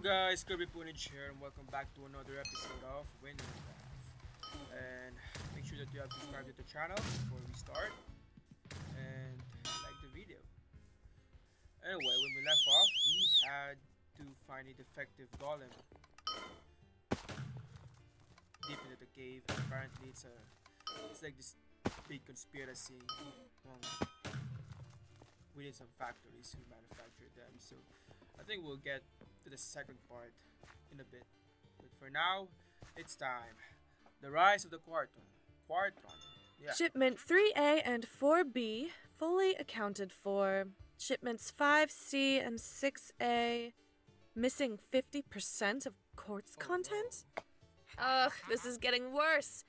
guys, Kirby Punage here, and welcome back to another episode of WYNNCRAFT. And make sure that you have subscribed to the channel before we start, and like the video. Anyway, when we left off, we had to find a defective golem deep into the cave. And apparently, it's like this big conspiracy within some factories who manufacture them. So I think we'll get to the second part in a bit. But for now, it's time. The rise of the Quartron. Yeah. Shipment 3A and 4B fully accounted for. Shipments 5C and 6A missing 50% of quartz content? Ugh, this is getting worse.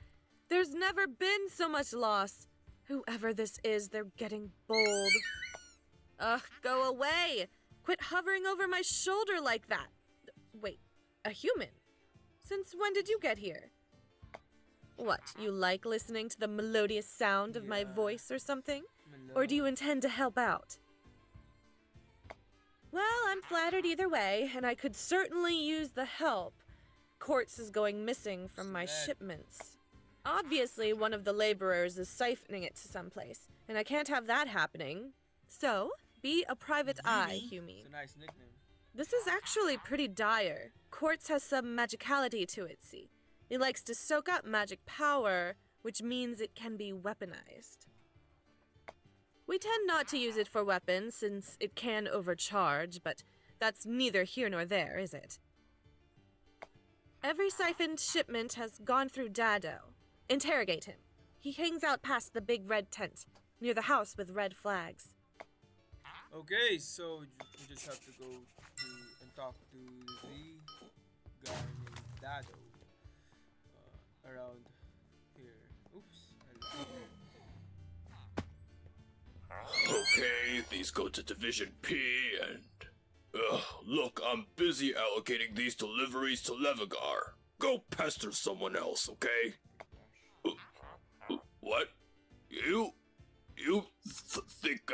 There's never been so much loss. Whoever this is, they're getting bold. Ugh, go away! Quit hovering over my shoulder like that. Wait, a human? Since when did you get here? What, you like listening to the melodious sound of my voice or something? Or do you intend to help out? Well, I'm flattered either way, and I could certainly use the help. Quartz is going missing from my shipments. Obviously, one of the laborers is siphoning it to someplace, and I can't have that happening. So, be a private eye, Humi. It's a nice nickname. This is actually pretty dire. Quartz has some magicality to it, see. It likes to soak up magic power, which means it can be weaponized. We tend not to use it for weapons, since it can overcharge, but that's neither here nor there, is it? Every siphoned shipment has gone through Dado. Interrogate him. He hangs out past the big red tent, near the house with red flags. Okay, so you just have to go to and talk to the guy named Dado around here. Oops. Okay, these go to Division P and... look, I'm busy allocating these deliveries to Levigar. Go pester someone else, okay? What? You think,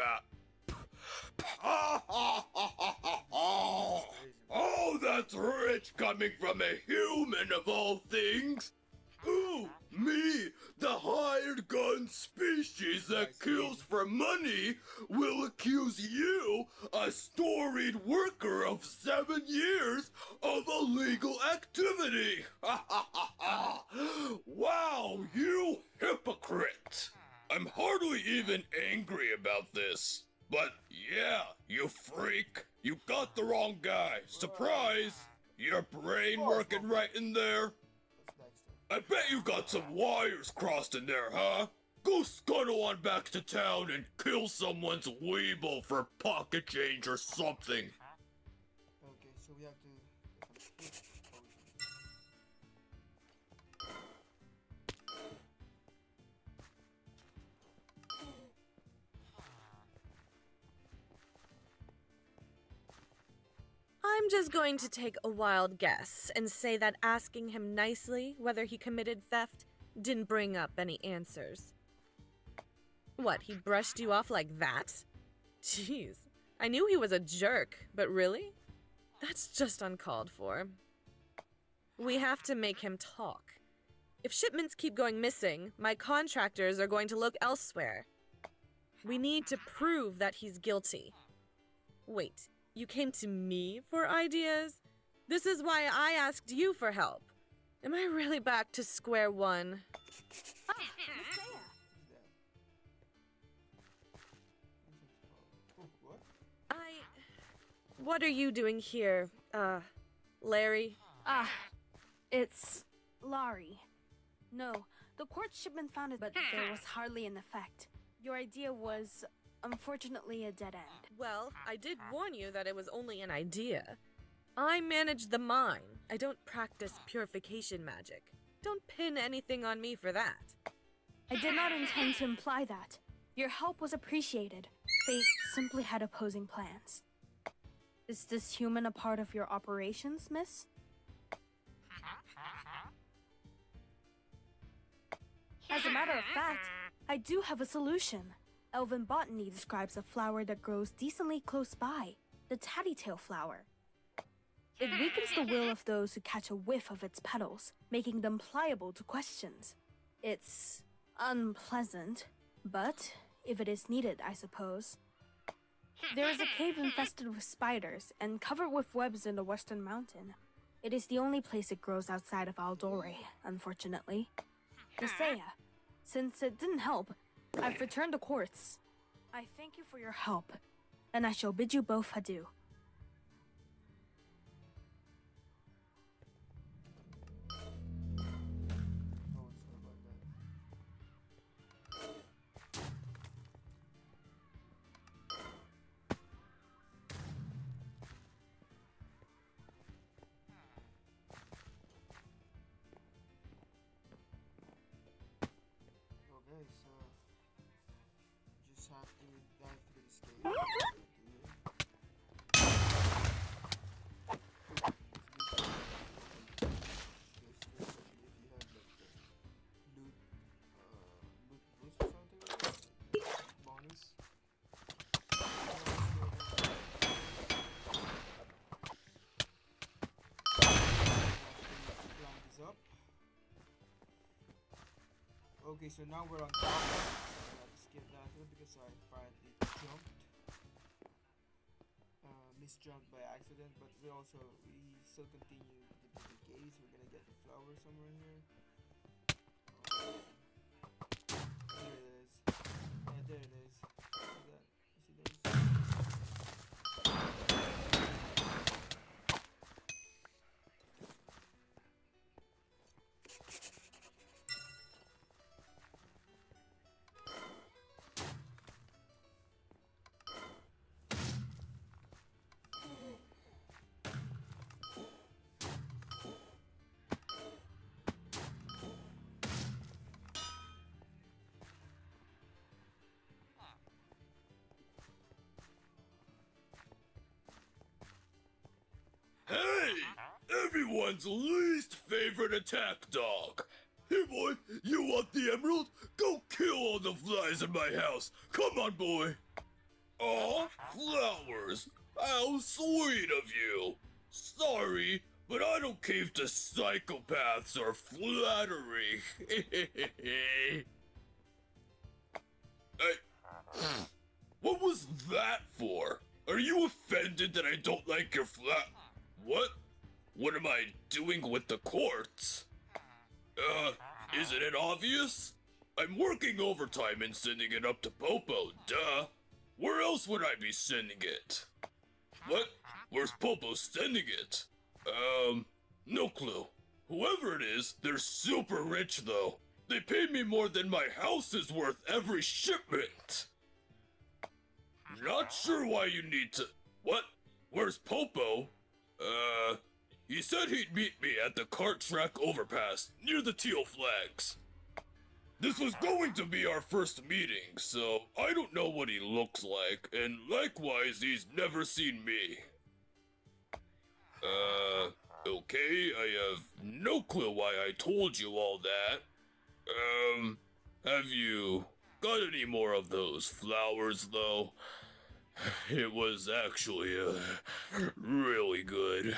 Oh, that's rich coming from a human of all things! Who? Me, the hired gun species that kills for money, will accuse you, a storied worker of 7 years, of illegal activity! Wow, you hypocrite! I'm hardly even angry about this. But yeah, you freak, you got the wrong guy. Surprise! Your brain working right in there? I bet you got some wires crossed in there, huh? Go scuttle on back to town and kill someone's weeble for pocket change or something. Okay, so we have to I'm just going to take a wild guess and say that asking him nicely whether he committed theft didn't bring up any answers. What, he brushed you off like that? Jeez, I knew he was a jerk, but really? That's just uncalled for. We have to make him talk. If shipments keep going missing, my contractors are going to look elsewhere. We need to prove that he's guilty. Wait. You came to me for ideas? This is why I asked you for help. Am I really back to square one? Ah, Nasea. What are you doing here, Larry? It's Laurie. No, the quartz shipment found it, but there was hardly an effect. Your idea was, unfortunately, a dead end. Well, I did warn you that it was only an idea. I manage the mine. I don't practice purification magic. Don't pin anything on me for that. I did not intend to imply that. Your help was appreciated. Fate simply had opposing plans. Is this human a part of your operations, miss? As a matter of fact, I do have a solution. Elven botany describes a flower that grows decently close by, the Tattytale Flower. It weakens the will of those who catch a whiff of its petals, making them pliable to questions. It's unpleasant, but if it is needed, I suppose. There is a cave infested with spiders and covered with webs in the western mountain. It is the only place it grows outside of Aldore, unfortunately. Nasea, since it didn't help, I've returned the quartz. I thank you for your help, and I shall bid you both adieu. Okay, so just have to dive through this cave. Okay, so now we're on top of it. So I have to skip that through because I apparently jumped. Misjumped by accident, but we still continue the case. We're gonna get the flower somewhere here. There it is. Yeah, there it is. See that? You see those? Hey! Everyone's least favorite attack dog! Here, boy, you want the emerald? Go kill all the flies in my house! Come on, boy! Aw, flowers! How sweet of you! Sorry, but I don't cave to psychopaths or flattery. Hey, what was that for? Are you offended that I don't like your What? What am I doing with the quartz? Isn't it obvious? I'm working overtime and sending it up to Popo, duh. Where else would I be sending it? What? Where's Popo sending it? No clue. Whoever it is, they're super rich though. They paid me more than my house is worth every shipment. Not sure why you need to... What? Where's Popo? He said he'd meet me at the cart track overpass near the teal flags. This was going to be our first meeting, so I don't know what he looks like, and likewise, he's never seen me. Okay, I have no clue why I told you all that. Have you got any more of those flowers, though? It was actually, really good.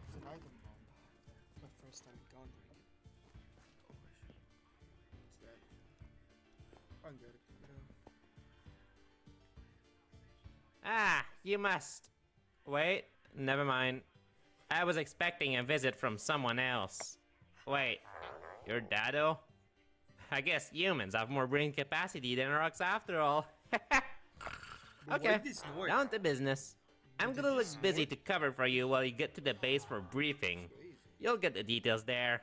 It's an item bomb. It's my first time encountering it. Oh, what's that? I can get it, Ah, you must. Wait, never mind. I was expecting a visit from someone else. Wait, you're Dado? I guess humans have more brain capacity than rocks after all. Okay, down to business. I'm gonna look busy to cover for you while you get to the base for briefing. You'll get the details there.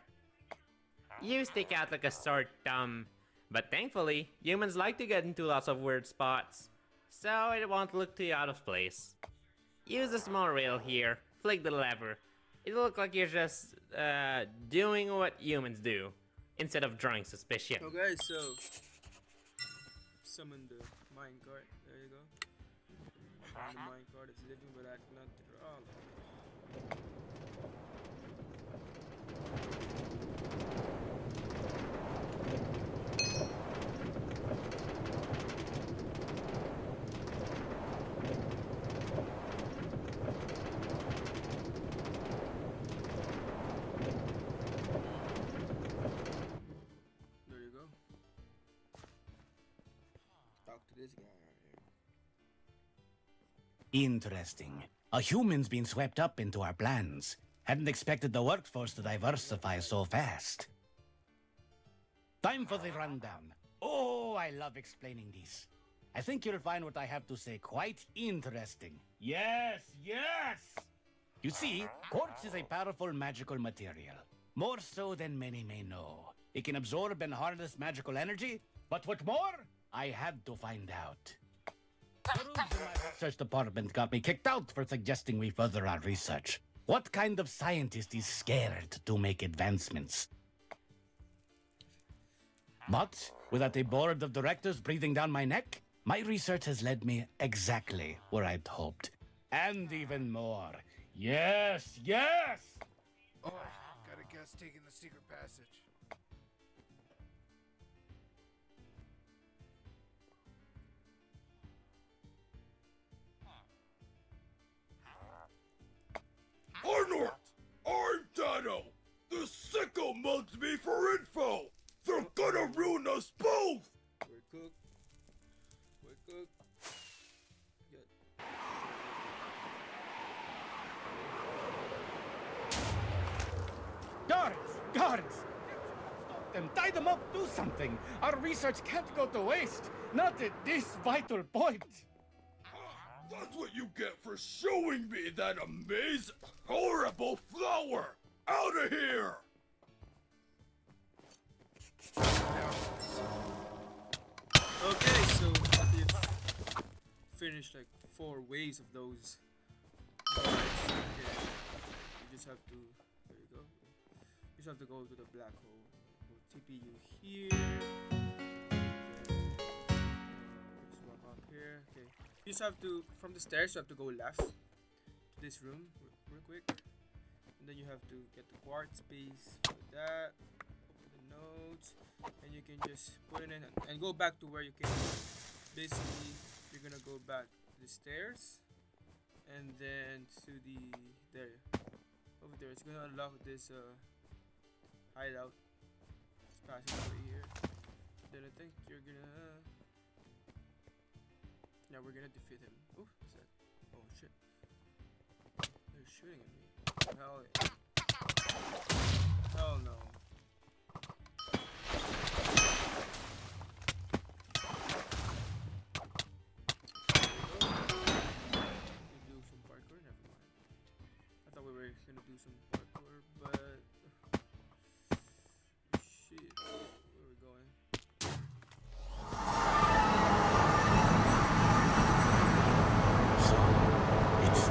You stick out like a sore thumb, but thankfully, humans like to get into lots of weird spots, so it won't look too out of place. Use a small rail here, flick the lever. It'll look like you're just, doing what humans do, instead of drawing suspicion. Okay, so summon the minecart. There you go. And the minecart is living, but I cannot draw. this guy right here. Interesting. A human's been swept up into our plans. Hadn't expected the workforce to diversify so fast. Time for the rundown. Oh, I love explaining these. I think you'll find what I have to say quite interesting. Yes, yes! You see, quartz is a powerful magical material. More so than many may know. It can absorb and harness magical energy, but what more? I had to find out. The rules in my research department got me kicked out for suggesting we further our research. What kind of scientist is scared to make advancements? But, without a board of directors breathing down my neck, my research has led me exactly where I'd hoped. And even more. Yes, yes! Oh, gotta guess taking the secret passage. Arnold! I'm Dado! The sicko mugs me for info! They're gonna ruin us both! We're cooked. We're cooked. Good. Guards! Stop them, tie them up, do something! Our research can't go to waste! Not at this vital point! That's what you get for showing me that amazing, horrible flower! Out of here! Okay, so after you've finished like 4 waves of those guards, okay, you just have to, there you go. You just have to go to the black hole. We'll TP you here. Just walk up here. Okay. You just have to, from the stairs, you have to go left to this room real quick. And then you have to get the quartz piece for that. Open the nodes. And you can just put it in and go back to where you came. Basically, you're gonna go back to the stairs. And then to the, there. Over there. It's gonna unlock this hideout. It's passing over here. Then I think you're gonna, yeah, we're gonna defeat him. Oh, what's that? Oh shit. They're shooting at me. Hell yeah. Hell no. We do some parkour? Never mind. I thought we were gonna do some parkour, but shit. Where are we going? So, it's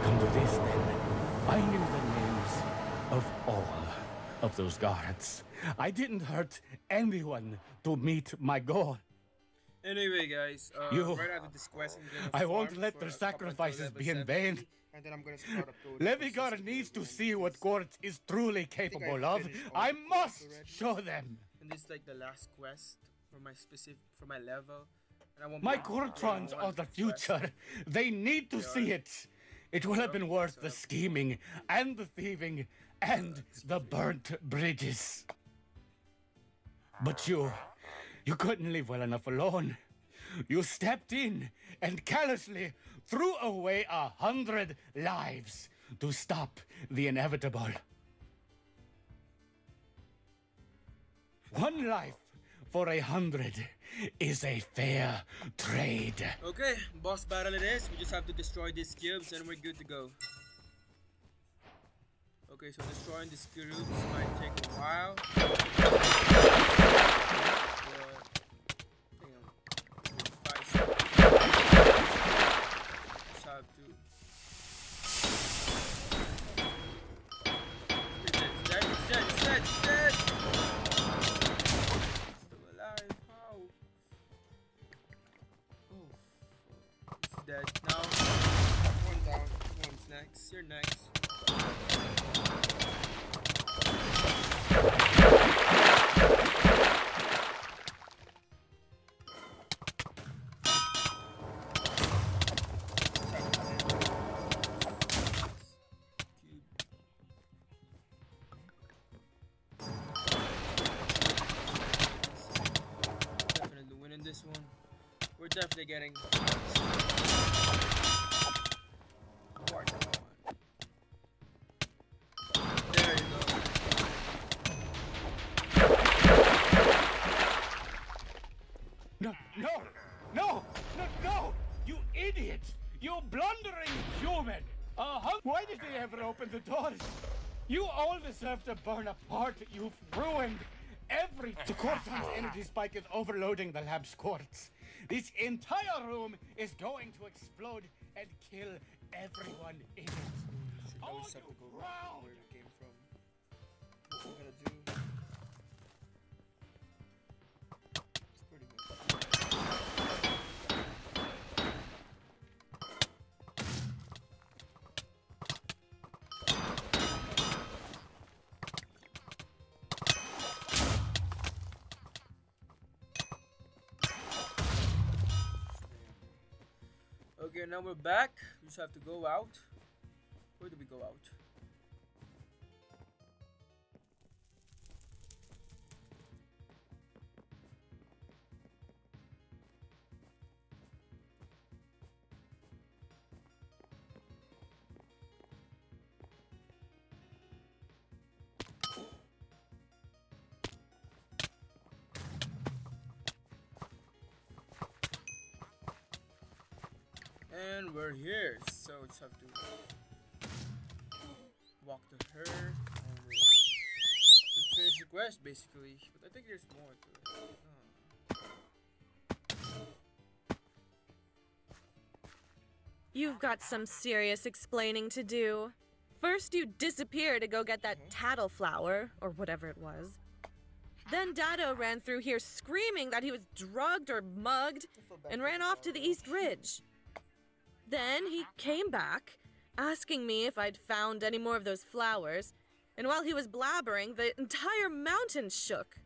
come to this then. I knew the names of all of those guards. I didn't hurt anyone to meet my goal. Anyway, guys, You- right after this quest, I'm gonna I won't farm let for their up until sacrifices level be in 70, vain. And then I'm gonna start uploading. Levigar consistently needs to again, see what because quartz is truly capable of. finished all I the quests must already. show them. And this is like the last quest for my for my level. And I won't My be able to Quartrons do are the one future. quest. They need to They see are. it. It will have been worth the scheming and the thieving and the burnt bridges. But you couldn't leave well enough alone. You stepped in and callously threw away 100 lives to stop the inevitable. One life for 100 is a fair trade. Okay, boss battle it is. We just have to destroy these cubes and we're good to go. Okay, so destroying these cubes might take a while. But, damn, 5 seconds. Just have to. He's dead, he's dead, he's dead, he's dead! Still alive, how? Oh, fuck. He's dead. Now, one down, one's next. You're next. Definitely winning this one. We're definitely getting Quartron. There you go. No, no, no, no, no! You idiot! You blundering human! Why did they ever open the doors? You all deserve to burn apart. You've ruined every... The Quartron's energy spike is overloading the lab's quartz. This entire room is going to explode and kill everyone in it. Should always have to go back where we came from. What we're gonna do? It's pretty good. Okay, now we're back. We just have to go out. Where do we go out? And we're here, so we just have to walk to her and we'll finish the quest basically. But I think there's more to it. You've got some serious explaining to do. First, you disappear to go get that Tattytale Flower, or whatever it was. Then Dado ran through here screaming that he was drugged or mugged and ran off to the East Ridge. Then he came back, asking me if I'd found any more of those flowers, and while he was blabbering, the entire mountain shook.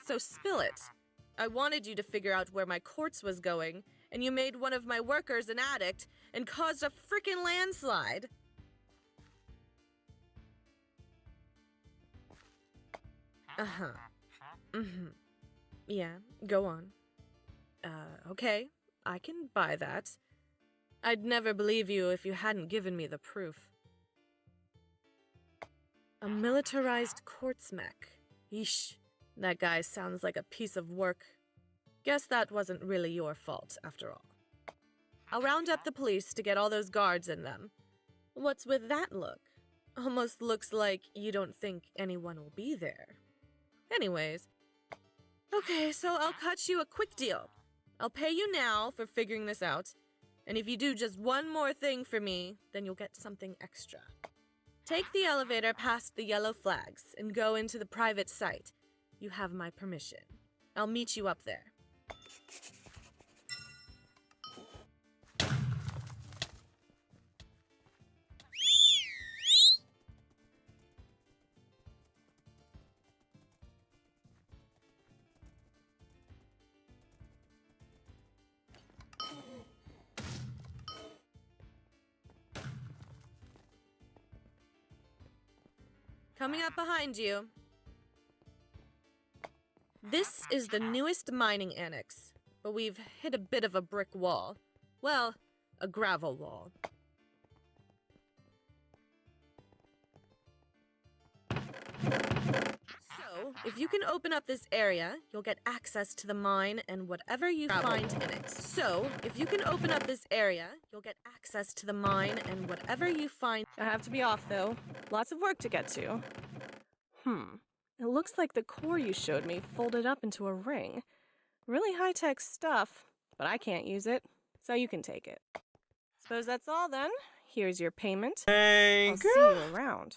So spill it. I wanted you to figure out where my quartz was going, and you made one of my workers an addict and caused a frickin' landslide. Yeah, go on. Okay, I can buy that. I'd never believe you if you hadn't given me the proof. A militarized quartz mech. Yeesh, that guy sounds like a piece of work. Guess that wasn't really your fault, after all. I'll round up the police to get all those guards in them. What's with that look? Almost looks like you don't think anyone will be there. Anyways. Okay, so I'll cut you a quick deal. I'll pay you now for figuring this out. And if you do just one more thing for me, then you'll get something extra. Take the elevator past the yellow flags and go into the private site. You have my permission. I'll meet you up there. Coming up behind you. This is the newest mining annex, but we've hit a bit of a brick wall. Well, a gravel wall. So, if you can open up this area, you'll get access to the mine and whatever you find in it. I have to be off, though. Lots of work to get to. It looks like the core you showed me folded up into a ring. Really high-tech stuff, but I can't use it, so you can take it. Suppose that's all, then. Here's your payment. I'll see you around.